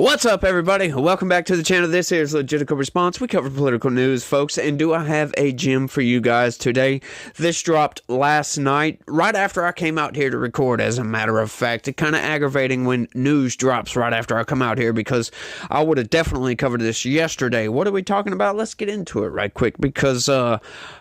What's up, everybody? Welcome back to the channel. This is Legitical Response. We cover political news, folks, and do I have a gem for you guys today? This dropped last night, right after I came out here to record, as a matter of fact. It's kind of aggravating when news drops right after I come out here, because I would have definitely covered this yesterday. What are we talking about? Let's get into it right quick, because,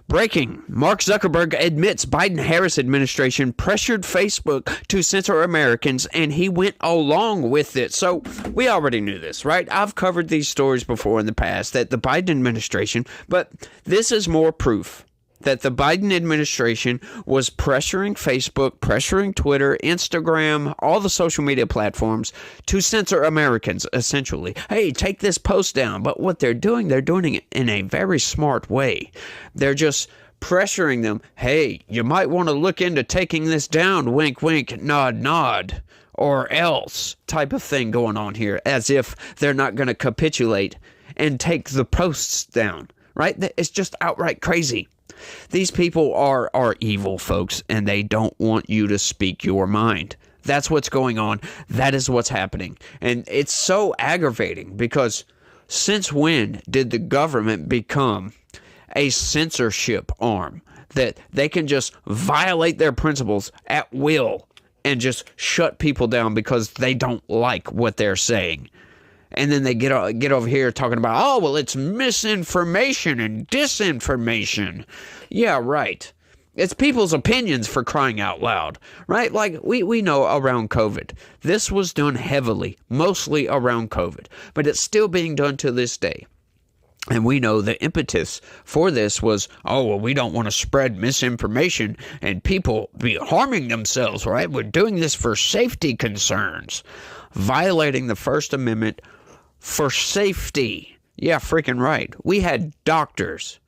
breaking. Mark Zuckerberg admits Biden-Harris administration pressured Facebook to censor Americans, and he went along with it. So, we already knew this, right? I've covered these stories before in the past, that the Biden administration, but this is more proof that the Biden administration was pressuring Facebook, pressuring Twitter, Instagram, all the social media platforms to censor Americans, essentially. Hey, take this post down. But what they're doing it in a very smart way. They're just pressuring them. Hey, you might want to look into taking this down. Wink, wink, nod, nod. Or else type of thing going on here, as if they're not going to capitulate and take the posts down, right? It's just outright crazy. These people are evil, folks, and they don't want you to speak your mind. That's what's going on. That is what's happening. And it's so aggravating, because since when did the government become a censorship arm that they can just violate their principles at will and just shut people down because they don't like what they're saying? And then they get over here talking about, oh, well, it's misinformation and disinformation. Yeah, right. It's people's opinions, for crying out loud, right? Like, we know around COVID. This was done heavily, mostly around COVID. But it's still being done to this day. And we know the impetus for this was, oh, well, we don't want to spread misinformation and people be harming themselves, right? We're doing this for safety concerns. Violating the First Amendment for safety. Yeah, freaking right. We had doctors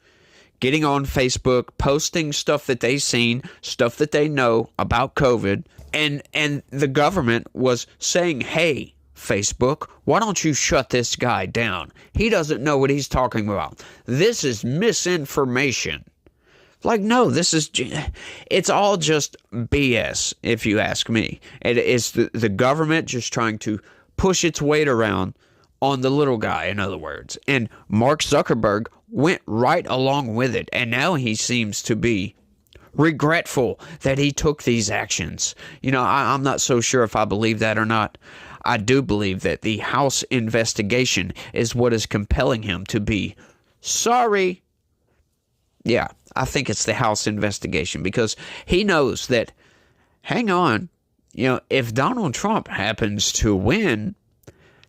getting on Facebook, posting stuff that they seen, stuff that they know about COVID, and the government was saying, hey, Facebook, why don't you shut this guy down? He doesn't know what he's talking about. This is misinformation. Like, no, it's all just BS, if you ask me. It is the government just trying to push its weight around on the little guy, in other words. And Mark Zuckerberg went right along with it, and now he seems to be regretful that he took these actions. You know, I'm not so sure if I believe that or not. I do believe that the House investigation is what is compelling him to be sorry. Yeah, I think it's the House investigation, because he knows that, hang on, you know, if Donald Trump happens to win,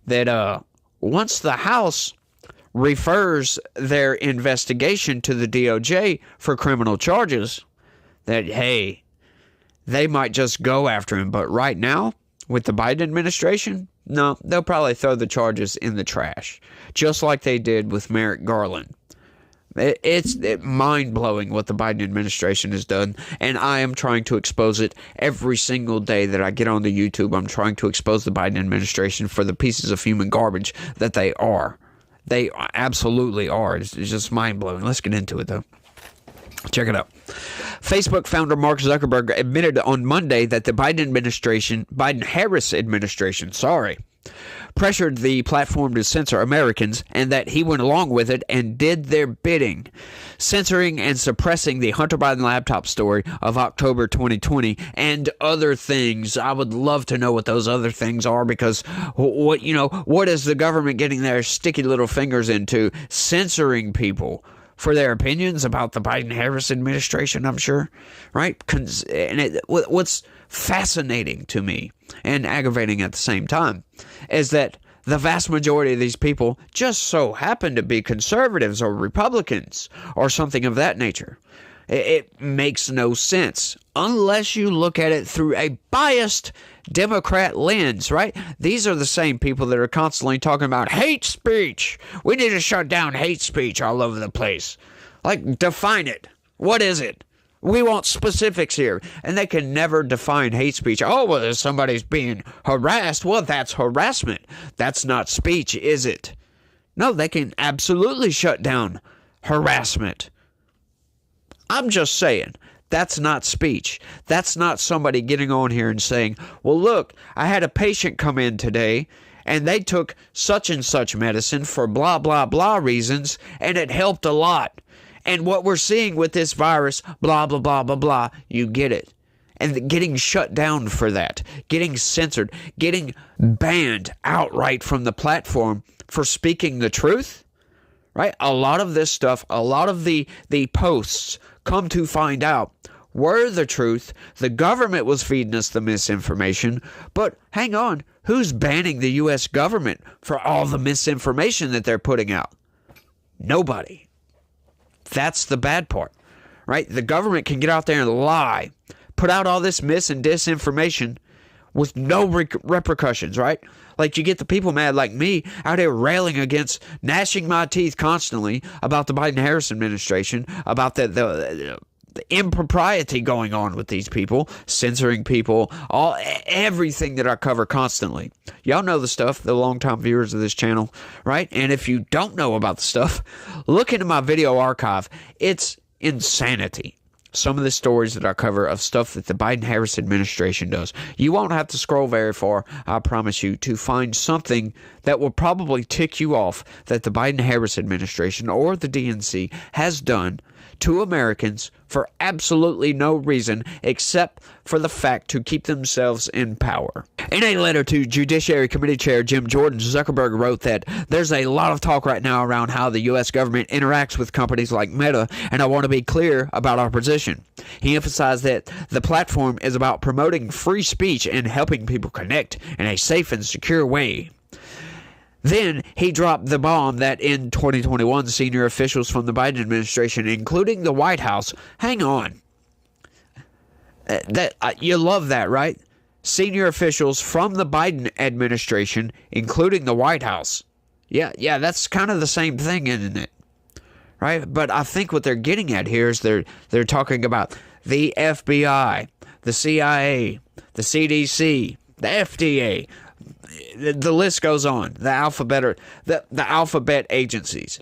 that once the House refers their investigation to the DOJ for criminal charges, that, hey, they might just go after him. But right now, with the Biden administration, no, they'll probably throw the charges in the trash, just like they did with Merrick Garland. It's mind-blowing what the Biden administration has done, and I am trying to expose it every single day that I get on the YouTube. I'm trying to expose the Biden administration for the pieces of human garbage that they are. They absolutely are. It's just mind-blowing. Let's get into it, though. Check it out. Facebook founder Mark Zuckerberg admitted on Monday that the Biden-Harris administration, pressured the platform to censor Americans, and that he went along with it and did their bidding, censoring and suppressing the Hunter Biden laptop story of October 2020 and other things. I would love to know what those other things are, because what is the government getting their sticky little fingers into? Censoring people for their opinions about the Biden-Harris administration, I'm sure, right? And what's fascinating to me and aggravating at the same time is that the vast majority of these people just so happen to be conservatives or Republicans or something of that nature. It makes no sense unless you look at it through a biased Democrat lens, right? These are the same people that are constantly talking about hate speech. We need to shut down hate speech all over the place. Like, define it. What is it? We want specifics here. And they can never define hate speech. Oh, well, if somebody's being harassed, well, that's harassment. That's not speech, is it? No, they can absolutely shut down harassment. I'm just saying, that's not speech. That's not somebody getting on here and saying, well, look, I had a patient come in today and they took such and such medicine for blah, blah, blah reasons, and it helped a lot. And what we're seeing with this virus, blah, blah, blah, blah, blah, you get it. And getting shut down for that, getting censored, getting banned outright from the platform for speaking the truth, right? A lot of this stuff, a lot of the posts come to find out were the truth. The government was feeding us the misinformation. But hang on, who's banning the U.S. government for all the misinformation that they're putting out? Nobody. That's the bad part, right? The government can get out there and lie, put out all this mis and disinformation with no repercussions, right? Like, you get the people mad like me out here railing against, gnashing my teeth constantly about the Biden-Harris administration, about the impropriety going on with these people, censoring people, everything that I cover constantly. Y'all know the stuff, the longtime viewers of this channel, right? And if you don't know about the stuff, look into my video archive. It's insanity. Some of the stories that I cover of stuff that the Biden-Harris administration does. You won't have to scroll very far, I promise you, to find something that will probably tick you off that the Biden-Harris administration or the DNC has done to Americans for absolutely no reason except for the fact to keep themselves in power. In a letter to Judiciary Committee Chair Jim Jordan, Zuckerberg wrote that there's a lot of talk right now around how the U.S. government interacts with companies like Meta, and I want to be clear about our position. He emphasized that the platform is about promoting free speech and helping people connect in a safe and secure way. Then he dropped the bomb that in 2021, senior officials from the Biden administration, including the White House, hang on. You love that, right? Senior officials from the Biden administration, including the White House. Yeah, that's kind of the same thing, isn't it? Right? But I think what they're getting at here is they're talking about the FBI, the CIA, the CDC, the FDA. The list goes on. The alphabet agencies.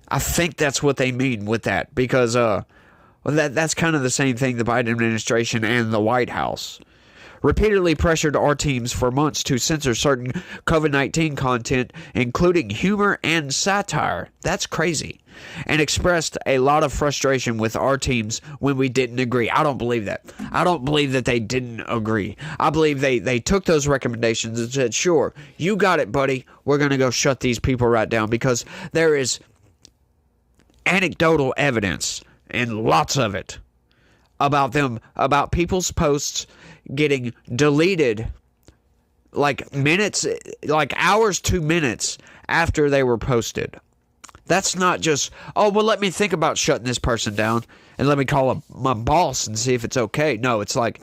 I think that's what they mean with that, because that's kind of the same thing the Biden administration and the White House repeatedly pressured our teams for months to censor certain COVID-19 content, including humor and satire. That's crazy. And expressed a lot of frustration with our teams when we didn't agree. I don't believe that. I don't believe that they didn't agree. I believe they took those recommendations and said, sure, you got it, buddy. We're going to go shut these people right down, because there is anecdotal evidence, and lots of it, about people's posts getting deleted like hours to minutes after they were posted. That's not just, oh, well, let me think about shutting this person down and let me call my boss and see if it's okay. No, it's like,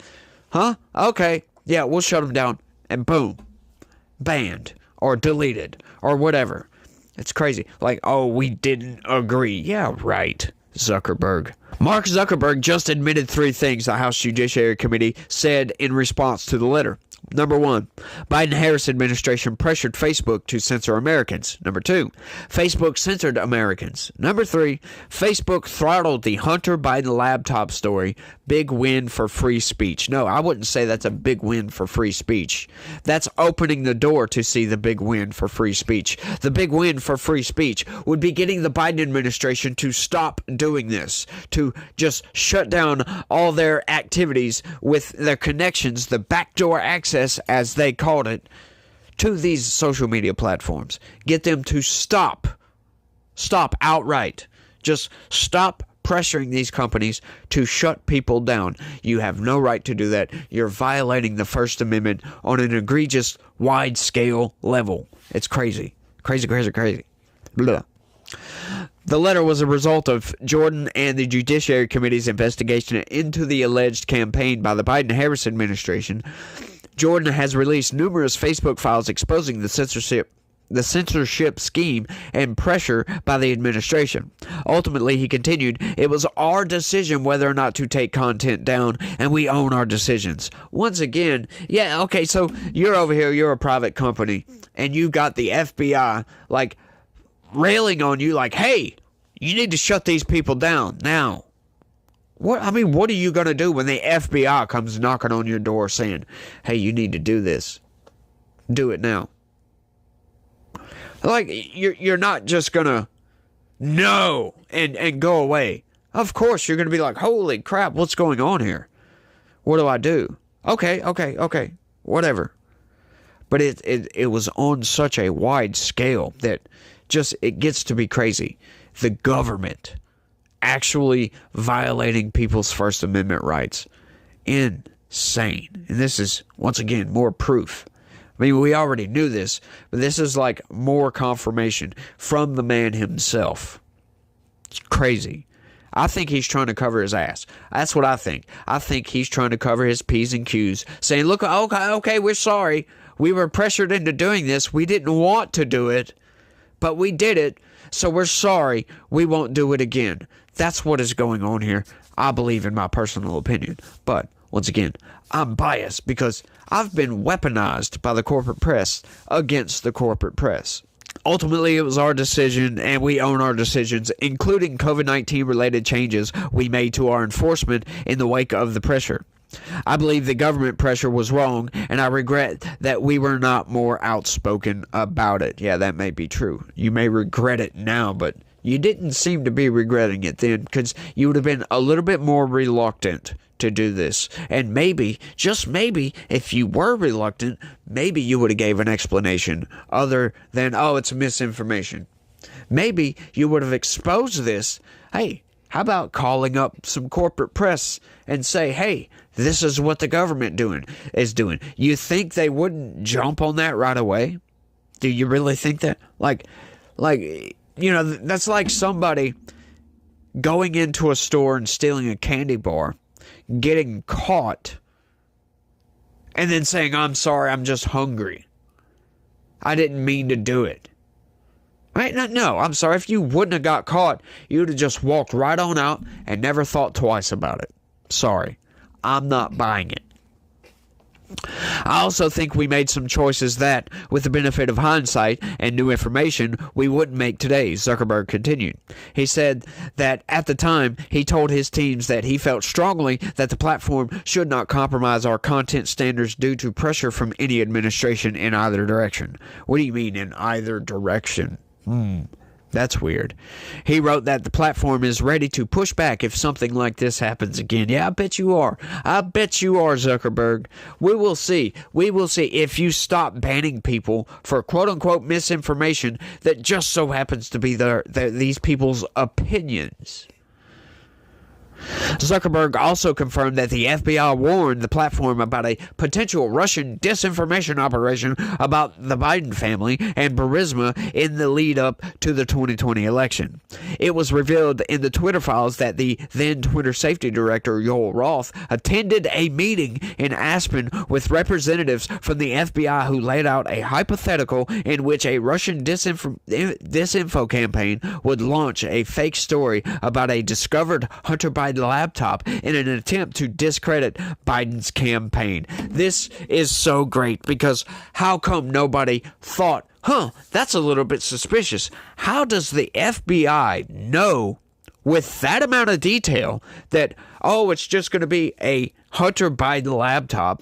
huh? Okay, yeah, we'll shut them down. And boom, banned or deleted or whatever. It's crazy. Like, oh, we didn't agree. Yeah, right, Zuckerberg. Mark Zuckerberg just admitted 3 things the House Judiciary Committee said in response to the letter. Number 1, Biden-Harris administration pressured Facebook to censor Americans. Number 2, Facebook censored Americans. Number 3, Facebook throttled the Hunter Biden laptop story. Big win for free speech. No, I wouldn't say that's a big win for free speech. That's opening the door to see the big win for free speech. The big win for free speech would be getting the Biden administration to stop doing this, to just shut down all their activities with their connections, the backdoor access, as they called it, to these social media platforms. Get them to stop outright. Just stop pressuring these companies to shut people down. You have no right to do that. You're violating the First Amendment on an egregious, wide-scale level. It's crazy. Crazy. Blah. The letter was a result of Jordan and the Judiciary Committee's investigation into the alleged campaign by the Biden-Harris administration. Jordan has released numerous Facebook files exposing the censorship scheme and pressure by the administration. Ultimately, he continued, it was our decision whether or not to take content down, and we own our decisions. Once again, yeah, okay, so you're over here, you're a private company, and you got the FBI, like, railing on you, like, hey, you need to shut these people down now. What are you going to do when the FBI comes knocking on your door saying, hey, you need to do this? Do it now. Like, you're not just gonna know and go away. Of course, you're gonna be like, holy crap, what's going on here? What do I do? Okay, whatever. But it was on such a wide scale that just it gets to be crazy. The government actually violating people's First Amendment rights. Insane. And this is, once again, more proof. I mean, we already knew this, but this is like more confirmation from the man himself. It's crazy. I think he's trying to cover his ass. That's what I think. I think he's trying to cover his P's and Q's, saying, look, okay, we're sorry. We were pressured into doing this. We didn't want to do it, but we did it, so we're sorry. We won't do it again. That's what is going on here, I believe, in my personal opinion. But, once again, I'm biased because I've been weaponized by the corporate press against the corporate press. Ultimately, it was our decision, and we own our decisions, including COVID-19 related changes we made to our enforcement in the wake of the pressure. I believe the government pressure was wrong, and I regret that we were not more outspoken about it. Yeah, that may be true. You may regret it now, but you didn't seem to be regretting it then, because you would have been a little bit more reluctant to do this. And maybe, just maybe, if you were reluctant, maybe you would have gave an explanation other than, oh, it's misinformation. Maybe you would have exposed this. Hey, how about calling up some corporate press and say, hey, this is what the government is doing. You think they wouldn't jump on that right away? Do you really think that? Like, that's like somebody going into a store and stealing a candy bar, getting caught, and then saying, I'm sorry, I'm just hungry. I didn't mean to do it. Right? No, I'm sorry. If you wouldn't have got caught, you would have just walked right on out and never thought twice about it. Sorry. I'm not buying it. I also think we made some choices that, with the benefit of hindsight and new information, we wouldn't make today, Zuckerberg continued. He said that at the time, he told his teams that he felt strongly that the platform should not compromise our content standards due to pressure from any administration in either direction. What do you mean in either direction? That's weird. He wrote that the platform is ready to push back if something like this happens again. Yeah, I bet you are. I bet you are, Zuckerberg. We will see. We will see if you stop banning people for quote-unquote misinformation that just so happens to be these people's opinions. Zuckerberg also confirmed that the FBI warned the platform about a potential Russian disinformation operation about the Biden family and Burisma in the lead up to the 2020 election. It was revealed in the Twitter files that the then Twitter safety director, Yoel Roth, attended a meeting in Aspen with representatives from the FBI who laid out a hypothetical in which a Russian disinfo campaign would launch a fake story about a discovered Hunter Biden laptop in an attempt to discredit Biden's campaign. This is so great because how come nobody thought, that's a little bit suspicious. How does the FBI know with that amount of detail that, it's just going to be a Hunter Biden laptop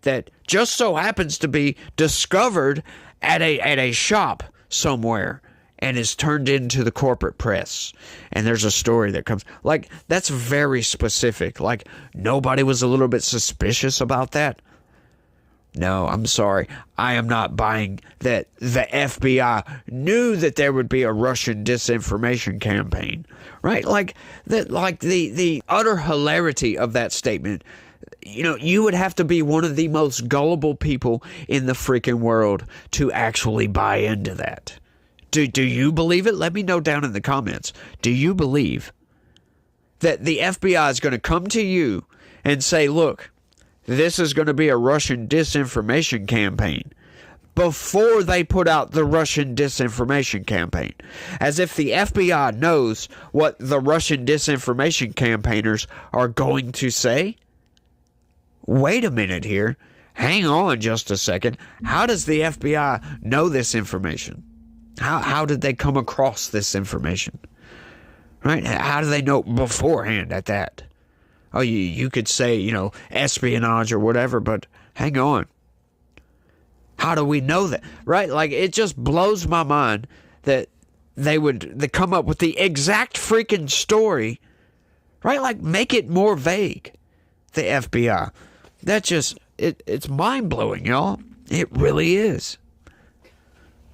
that just so happens to be discovered at a shop somewhere and is turned into the corporate press, and there's a story that comes, that's very specific. Nobody was a little bit suspicious about that. No, I'm sorry. I am not buying that the FBI knew that there would be a Russian disinformation campaign, right? The utter hilarity of that statement. You would have to be one of the most gullible people in the freaking world to actually buy into that. Do you believe it? Let me know down in the comments. Do you believe that the FBI is going to come to you and say, look, this is going to be a Russian disinformation campaign, before they put out the Russian disinformation campaign? As if the FBI knows what the Russian disinformation campaigners are going to say? Wait a minute here. Hang on just a second. How does the FBI know this information? How did they come across this information? Right? How do they know beforehand at that? Oh, you could say, espionage or whatever, but hang on. How do we know that? Right? Like, it just blows my mind that they come up with the exact freaking story, right? Like, make it more vague, the FBI. That just, it's mind-blowing, y'all. It really is.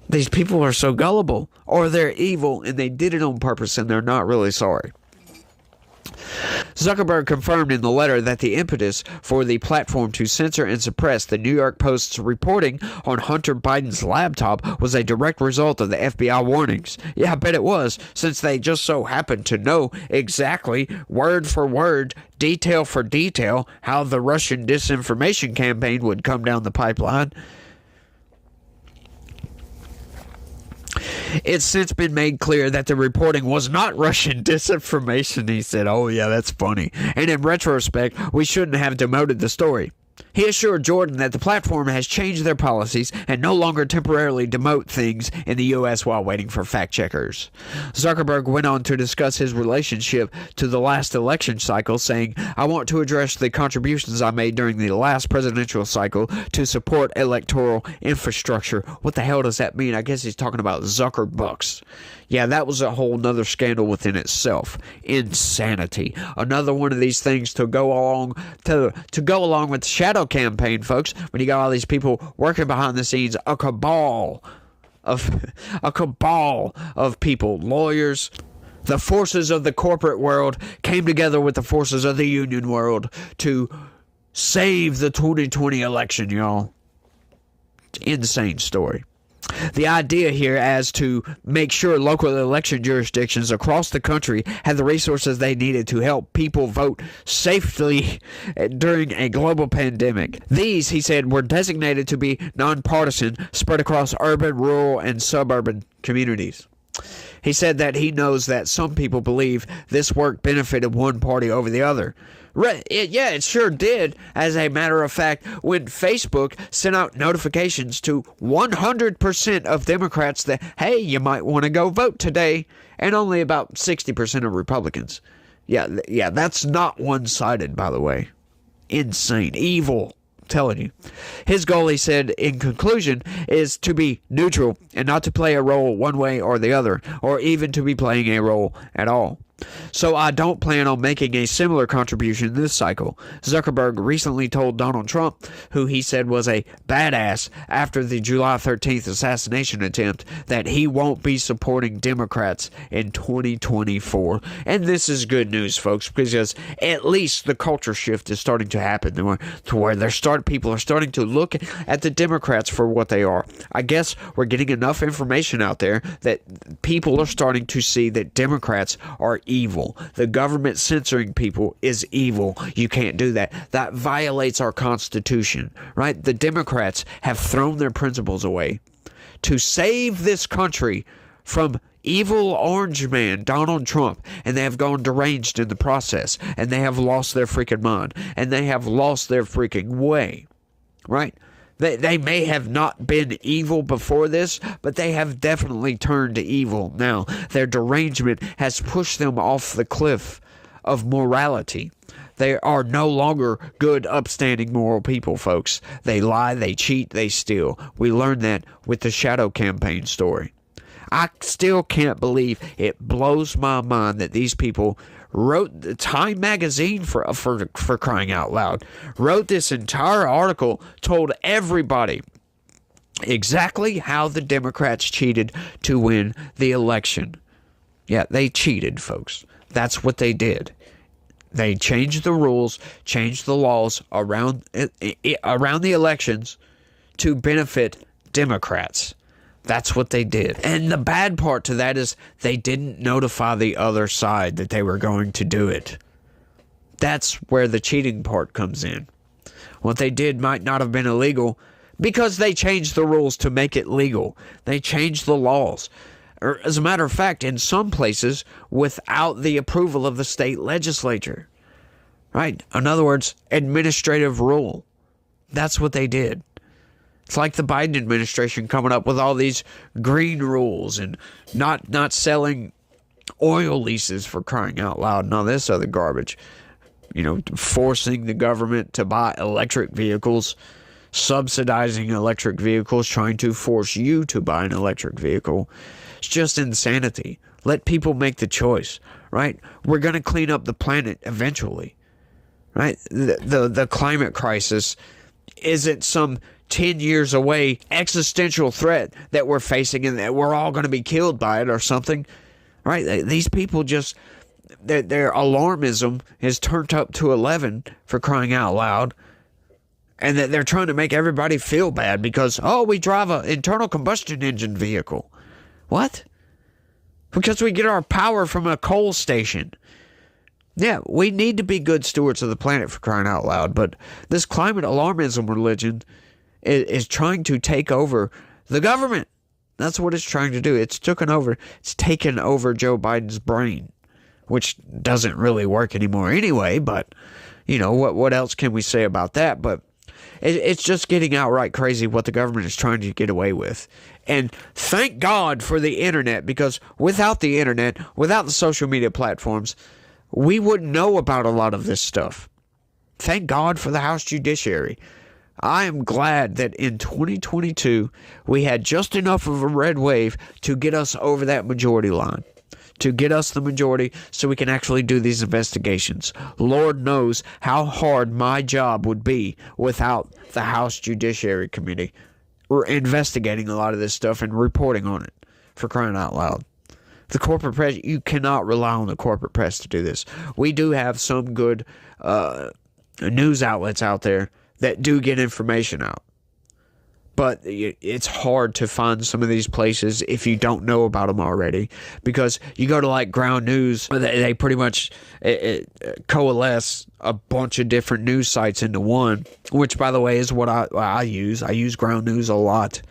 These people are so gullible, or they're evil, and they did it on purpose, and they're not really sorry. Zuckerberg confirmed in the letter that the impetus for the platform to censor and suppress the New York Post's reporting on Hunter Biden's laptop was a direct result of the FBI warnings. Yeah, I bet it was, since they just so happened to know exactly, word for word, detail for detail, how the Russian disinformation campaign would come down the pipeline. It's since been made clear that the reporting was not Russian disinformation, he said. Oh, yeah, that's funny. And in retrospect, we shouldn't have demoted the story. He assured Jordan that the platform has changed their policies and no longer temporarily demote things in the U.S. while waiting for fact-checkers. Zuckerberg went on to discuss his relationship to the last election cycle, saying, "I want to address the contributions I made during the last presidential cycle to support electoral infrastructure." What the hell does that mean? I guess he's talking about Zuckerbucks. Yeah, that was a whole nother scandal within itself. Insanity. Another one of these things to go along with the shadow campaign, folks. When you got all these people working behind the scenes, a cabal of people, lawyers. The forces of the corporate world came together with the forces of the union world to save the 2020 election, y'all. Insane story. The idea here as to make sure local election jurisdictions across the country had the resources they needed to help people vote safely during a global pandemic. These, he said, were designated to be nonpartisan, spread across urban, rural, and suburban communities. He said that he knows that some people believe this work benefited one party over the other. It sure did. As a matter of fact, when Facebook sent out notifications to 100% of Democrats that, hey, you might want to go vote today, and only about 60% of Republicans. Yeah, that's not one-sided, by the way. Insane. Evil. I'm telling you. His goal, he said, in conclusion, is to be neutral and not to play a role one way or the other, or even to be playing a role at all. So I don't plan on making a similar contribution this cycle. Zuckerberg recently told Donald Trump, who he said was a badass after the July 13th assassination attempt, that he won't be supporting Democrats in 2024. And this is good news, folks, because at least the culture shift is starting to happen to where people are starting to look at the Democrats for what they are. I guess we're getting enough information out there that people are starting to see that Democrats are evil. The government censoring people is evil. You can't do that. That violates our Constitution, right? The Democrats have thrown their principles away to save this country from evil orange man Donald Trump, and they have gone deranged in the process, and they have lost their freaking mind, and they have lost their freaking way, right? They may have not been evil before this, but they have definitely turned to evil now. Their derangement has pushed them off the cliff of morality. They are no longer good, upstanding, moral people, folks. They lie, they cheat, they steal. We learned that with the shadow campaign story. I still can't believe it. Blows my mind that these people wrote Time magazine for crying out loud, wrote this entire article, told everybody exactly how the Democrats cheated to win the election. Yeah, they cheated, folks. That's what they did. They changed the rules, changed the laws around the elections to benefit Democrats. That's what they did. And the bad part to that is they didn't notify the other side that they were going to do it. That's where the cheating part comes in. What they did might not have been illegal because they changed the rules to make it legal. They changed the laws. Or, as a matter of fact, in some places, without the approval of the state legislature. Right? In other words, administrative rule. That's what they did. It's like the Biden administration coming up with all these green rules and not selling oil leases, for crying out loud, and all this other garbage. You know, forcing the government to buy electric vehicles subsidizing electric vehicles, trying to force you to buy an electric vehicle. It's just insanity. Let people make the choice, right? We're going to clean up the planet eventually, right? The climate crisis isn't some 10 years away existential threat that we're facing and that we're all going to be killed by it or something, right? These people just, their alarmism is turned up to 11, for crying out loud. And that they're trying to make everybody feel bad because, oh, we drive an internal combustion engine vehicle. What? Because we get our power from a coal station. Yeah, we need to be good stewards of the planet, for crying out loud. But this climate alarmism religion is trying to take over the government. That's what it's trying to do. It's taken over Joe Biden's brain, which doesn't really work anymore anyway. But, you know, what else can we say about that? But it's just getting outright crazy what the government is trying to get away with. And thank God for the internet, because without the internet, without the social media platforms, we wouldn't know about a lot of this stuff. Thank God for the House Judiciary. I am glad that in 2022, we had just enough of a red wave to get us over that majority line. To get us the majority so we can actually do these investigations. Lord knows how hard my job would be without the House Judiciary Committee investigating a lot of this stuff and reporting on it, for crying out loud. The corporate press, you cannot rely on the corporate press to do this. We do have some good news outlets out there that do get information out. But it's hard to find some of these places if you don't know about them already. Because you go to like Ground News, they pretty much coalesce a bunch of different news sites into one. Which, by the way, is what I use. I use Ground News a lot.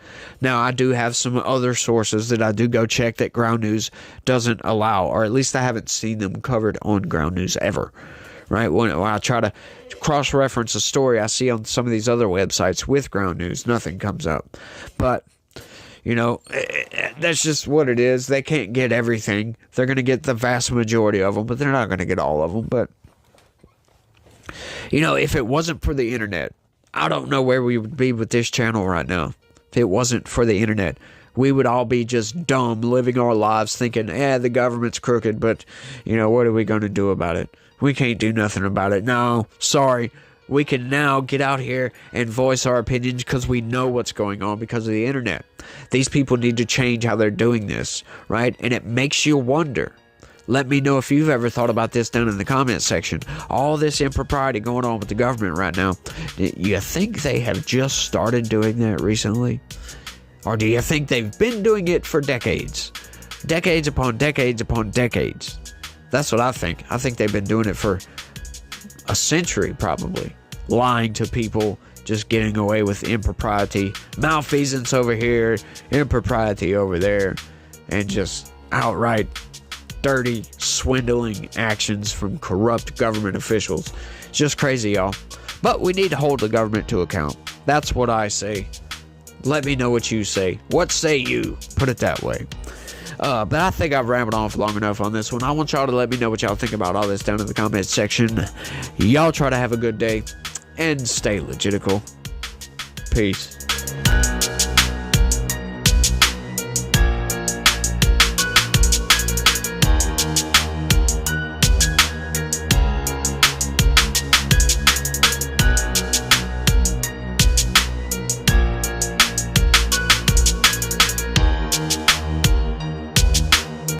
Now, I do have some other sources that I do go check that Ground News doesn't allow. Or at least I haven't seen them covered on Ground News ever. Right? When I try to cross-reference a story I see on some of these other websites with Ground News, nothing comes up. But, you know, that's just what it is. They can't get everything. They're going to get the vast majority of them, but they're not going to get all of them. But, you know, if it wasn't for the internet, I don't know where we would be with this channel right now. If it wasn't for the internet, we would all be just dumb, living our lives thinking, the government's crooked, but, you know, what are we going to do about it? We can't do nothing about it. No, sorry. We can now get out here and voice our opinions because we know what's going on because of the internet. These people need to change how they're doing this, right? And it makes you wonder. Let me know if you've ever thought about this down in the comments section. All this impropriety going on with the government right now. Do you think they have just started doing that recently? Or do you think they've been doing it for decades? Decades upon decades upon decades. That's what I think. I think they've been doing it for a century, probably. Lying to people, just getting away with impropriety. Malfeasance over here, impropriety over there. And just outright dirty, swindling actions from corrupt government officials. It's just crazy, y'all. But we need to hold the government to account. That's what I say. Let me know what you say. What say you? Put it that way. But I think I've rambled on for long enough on this one. I want y'all to let me know what y'all think about all this down in the comments section. Y'all try to have a good day and stay logical. Peace.